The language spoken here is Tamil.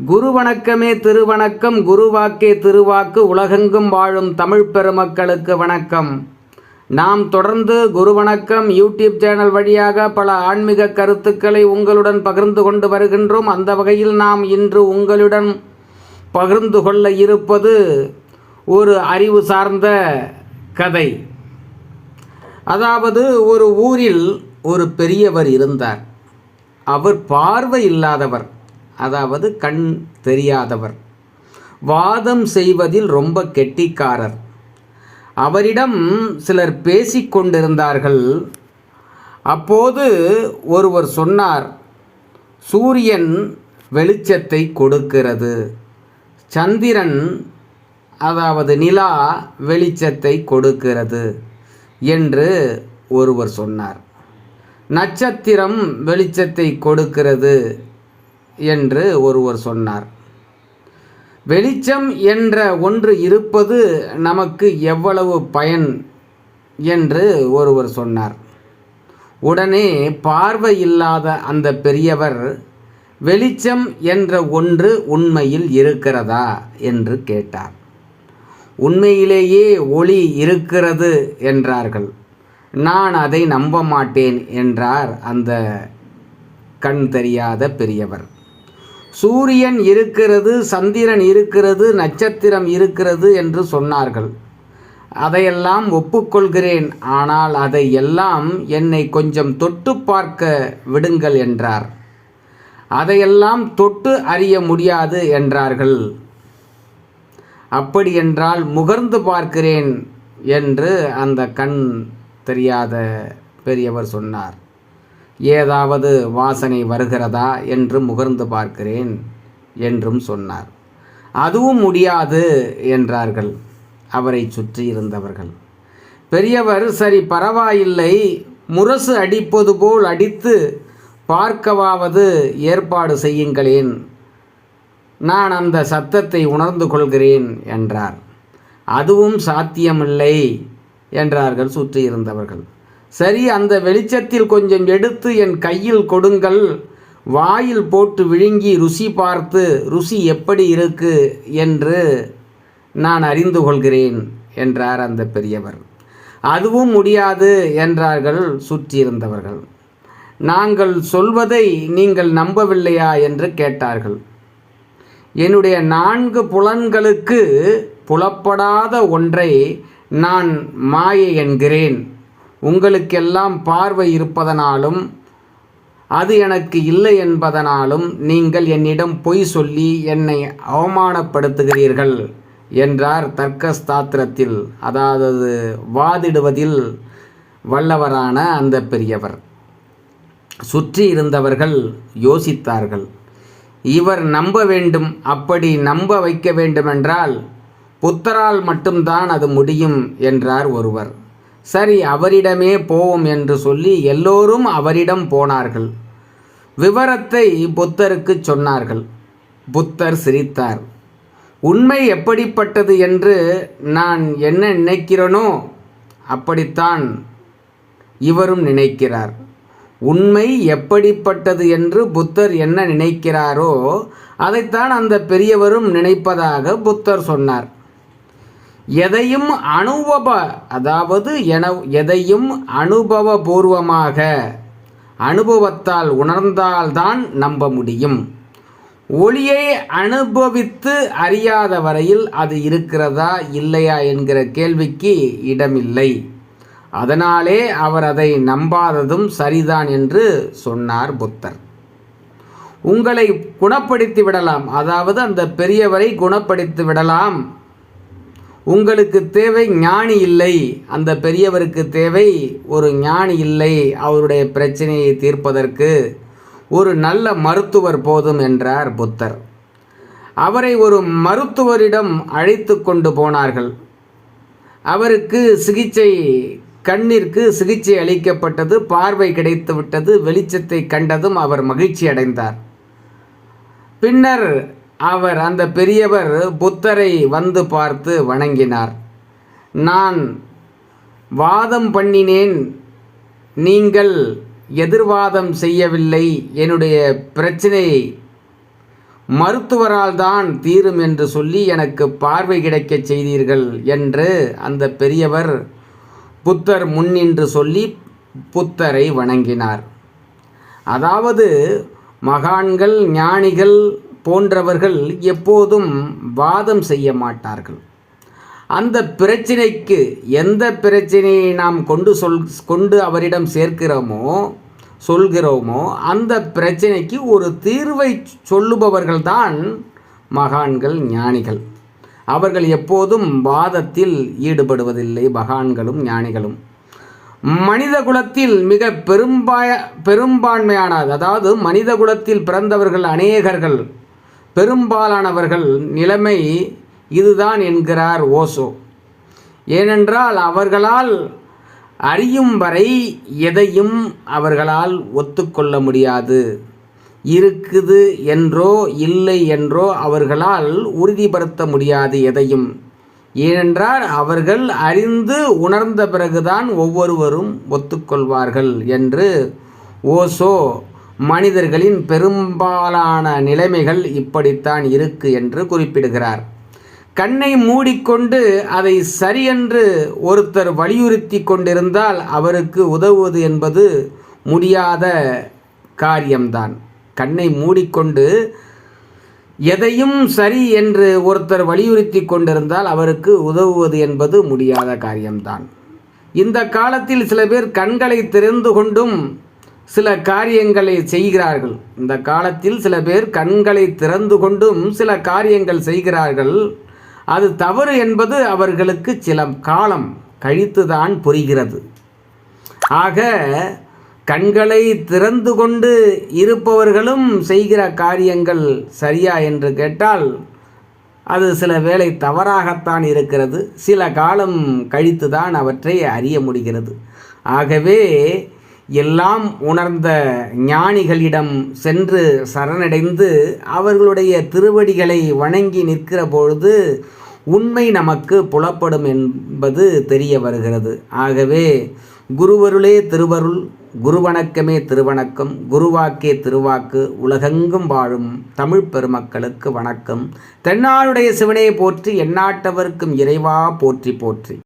குரு வணக்கமே திருவணக்கம், குருவாக்கே திருவாக்கு. உலகெங்கும் வாழும் தமிழ் பெருமக்களுக்கு வணக்கம். நாம் தொடர்ந்து குரு வணக்கம் யூடியூப் சேனல் வழியாக பல ஆன்மீக கருத்துக்களை உங்களுடன் பகிர்ந்து கொண்டு வருகின்றோம். அந்த வகையில் நாம் இன்று உங்களுடன் பகிர்ந்து கொள்ள இருப்பது ஒரு அறிவு சார்ந்த கதை. அதாவது, ஒரு ஊரில் ஒரு பெரியவர் இருந்தார். அவர் பார்வை இல்லாதவர், அதாவது கண் தெரியாதவர். வாதம் செய்வதில் ரொம்ப கெட்டிக்காரர். அவரிடம் சிலர் பேசிக்கொண்டிருந்தார்கள். அப்போது ஒருவர் சொன்னார், சூரியன் வெளிச்சத்தை கொடுக்கிறது, சந்திரன் அதாவது நிலா வெளிச்சத்தை கொடுக்கிறது என்று ஒருவர் சொன்னார். நட்சத்திரம் வெளிச்சத்தை கொடுக்கிறது என்று ஒருவர் சொன்னார். வெளிச்சம் என்ற ஒன்று இருப்பது நமக்கு எவ்வளவு பயன் என்று ஒருவர் சொன்னார். உடனே பார்வை இல்லாத அந்த பெரியவர், வெளிச்சம் என்ற ஒன்று உண்மையில் இருக்கிறதா என்று கேட்டார். உண்மையிலேயே ஒளி இருக்கிறது என்றார்கள். நான் அதை நம்ப மாட்டேன் என்றார் அந்த கண் தெரியாத பெரியவர். சூரியன் இருக்கிறது, சந்திரன் இருக்கிறது, நட்சத்திரம் இருக்கிறது என்று சொன்னார்கள். அதையெல்லாம் ஒப்புக்கொள்கிறேன். ஆனால் அதை எல்லாம் என்னை கொஞ்சம் தொட்டு பார்க்க விடுங்கள் என்றார். அதையெல்லாம் தொட்டு அறிய முடியாது என்றார்கள். அப்படி என்றால் முகர்ந்து பார்க்கிறேன் என்று அந்த கண் தெரியாத பெரியவர் சொன்னார். ஏதாவது வாசனை வருகிறதா என்று முகர்ந்து பார்க்கிறேன் என்றும் சொன்னார். அதுவும் முடியாது என்றார்கள் அவரை சுற்றி இருந்தவர்கள். பெரியவர், சரி பரவாயில்லை, முரசு அடிப்பது போல் அடித்து பார்க்கவாவது ஏற்பாடு செய்யுங்களேன், நான் அந்த சத்தத்தை உணர்ந்து கொள்கிறேன் என்றார். அதுவும் சாத்தியமில்லை என்றார்கள் சுற்றி இருந்தவர்கள். சரி, அந்த வெளிச்சத்தில் கொஞ்சம் எடுத்து என் கையில் கொடுங்கள், வாயில் போட்டு விழுங்கி ருசி பார்த்து ருசி எப்படி இருக்கு என்று நான் அறிந்து கொள்கிறேன் என்றார் அந்த பெரியவர். அதுவும் முடியாது என்றார்கள் சுற்றி இருந்தவர்கள். நாங்கள் சொல்வதை நீங்கள் நம்பவில்லையா என்று கேட்டார்கள். என்னுடைய 4 புலன்களுக்கு புலப்படாத ஒன்றை நான் மாயை என்கிறேன். உங்களுக்கெல்லாம் பார்வை இருப்பதனாலும் அது எனக்கு இல்லை என்பதனாலும் நீங்கள் என்னிடம் பொய் சொல்லி என்னை அவமானப்படுத்துகிறீர்கள் என்றார். தர்க்கசாஸ்திரத்தில், அதாவது வாதிடுவதில் வல்லவரான அந்த பெரியவர். சுற்றி இருந்தவர்கள் யோசித்தார்கள். இவர் நம்ப வேண்டும். அப்படி நம்ப வைக்க வேண்டுமென்றால் புத்தரால் மட்டும்தான் அது முடியும் என்றார் ஒருவர். சரி, அவரிடமே போவோம் என்று சொல்லி எல்லோரும் அவரிடம் போனார்கள். விவரத்தை புத்தருக்கு சொன்னார்கள். புத்தர் சிரித்தார். உண்மை எப்படிப்பட்டது என்று நான் என்ன நினைக்கிறேனோ அப்படித்தான் இவரும் நினைக்கிறார். உண்மை எப்படிப்பட்டது என்று புத்தர் என்ன நினைக்கிறாரோ அதைத்தான் அந்த பெரியவரும் நினைப்பதாக புத்தர் சொன்னார். எதையும் எதையும் அனுபவபூர்வமாக அனுபவத்தால் உணர்ந்தால்தான் நம்ப முடியும். ஒளியை அனுபவித்து அறியாத வரையில் அது இருக்கிறதா இல்லையா என்கிற கேள்விக்கு இடமில்லை. அதனாலே அவர் அதை நம்பாததும் சரிதான் என்று சொன்னார் புத்தர். உங்களை குணப்படுத்தி விடலாம், அதாவது அந்த பெரியவரை குணப்படுத்தி விடலாம். உங்களுக்கு தேவை ஞானி இல்லை, அந்த பெரியவருக்கு தேவை ஒரு ஞானி இல்லை. அவருடைய பிரச்சனையை தீர்ப்பதற்கு ஒரு நல்ல மருத்துவர் போதும் என்றார் புத்தர். அவரை ஒரு மருத்துவரிடம் அழைத்து கொண்டு போனார்கள். அவருக்கு கண்ணிற்கு சிகிச்சை அளிக்கப்பட்டது. பார்வை கிடைத்து விட்டது. வெளிச்சத்தை கண்டதும் அவர் மகிழ்ச்சி அடைந்தார். பின்னர் அந்த பெரியவர் புத்தரை வந்து பார்த்து வணங்கினார். நான் வாதம் பண்ணினேன், நீங்கள் எதிர்வாதம் செய்யவில்லை. என்னுடைய பிரச்சனை மருத்துவரால் தான் தீரும் என்று சொல்லி எனக்கு பார்வை கிடைக்கச் செய்தீர்கள் என்று அந்த பெரியவர் புத்தர் முன்னின்று சொல்லி புத்தரை வணங்கினார். அதாவது மகான்கள், ஞானிகள் போன்றவர்கள் எப்போதும் வாதம் செய்ய மாட்டார்கள். அந்த பிரச்சனைக்கு எந்த பிரச்சனையை நாம் கொண்டு அவரிடம் சொல்கிறோமோ அந்த பிரச்சனைக்கு ஒரு தீர்வை சொல்லுபவர்கள்தான் மகான்கள், ஞானிகள். அவர்கள் எப்போதும் வாதத்தில் ஈடுபடுவதில்லை. மகான்களும் ஞானிகளும் மனித குலத்தில் மிக பெரும்பான்மையான, அதாவது மனித குலத்தில் பிறந்தவர்கள் அநேகர்கள், பெரும்பாலானவர்கள் நிலைமை இதுதான் என்கிறார் ஓஷோ. ஏனென்றால் அவர்களால் அறியும் வரை எதையும் அவர்களால் ஒத்துக்கொள்ள முடியாது. இருக்குது என்றோ இல்லை என்றோ அவர்களால் உறுதிப்படுத்த முடியாது எதையும். ஏனென்றால் அவர்கள் அறிந்து உணர்ந்த பிறகுதான் ஒவ்வொருவரும் ஒத்துக்கொள்வார்கள் என்று ஓஷோ மனிதர்களின் பெரும்பாலான நிலைமைகள் இப்படித்தான் இருக்கு என்று குறிப்பிடுகிறார். கண்ணை மூடிக்கொண்டு அதை சரியென்று ஒருத்தர் வலியுறுத்தி கொண்டிருந்தால் அவருக்கு உதவுவது என்பது முடியாத காரியம்தான். கண்ணை மூடிக்கொண்டு எதையும் சரி என்று ஒருத்தர் வலியுறுத்தி கொண்டிருந்தால் அவருக்கு உதவுவது என்பது முடியாத காரியம்தான். இந்த காலத்தில் சில பேர் கண்களை திறந்து கொண்டும் சில காரியங்களை செய்கிறார்கள். இந்த காலத்தில் சில பேர் கண்களை திறந்து கொண்டும் சில காரியங்கள் செய்கிறார்கள். அது தவறு என்பது அவர்களுக்கு சில காலம் கழித்துதான் புரிகிறது. ஆக கண்களை திறந்து கொண்டு இருப்பவர்களும் செய்கிற காரியங்கள் சரியா என்று கேட்டால் அது சில வேளை தவறாகத்தான் இருக்கிறது. சில காலம் கழித்து தான் அவற்றை அறிய முடிகிறது. ஆகவே எல்லாம் உணர்ந்த ஞானிகளிடம் சென்று சரணடைந்து அவர்களுடைய திருவடிகளை வணங்கி நிற்கிற பொழுது உண்மை நமக்கு புலப்படும் என்பது தெரிய வருகிறது. ஆகவே குருவருளே திருவருள், குருவணக்கமே திருவணக்கம், குருவாக்கே திருவாக்கு, உலகெங்கும் வாழும் தமிழ் பெருமக்களுக்கு வணக்கம். தென்னாடுடைய சிவனே போற்றி, எந்நாட்டவர்க்கும் இறைவா போற்றி போற்றி.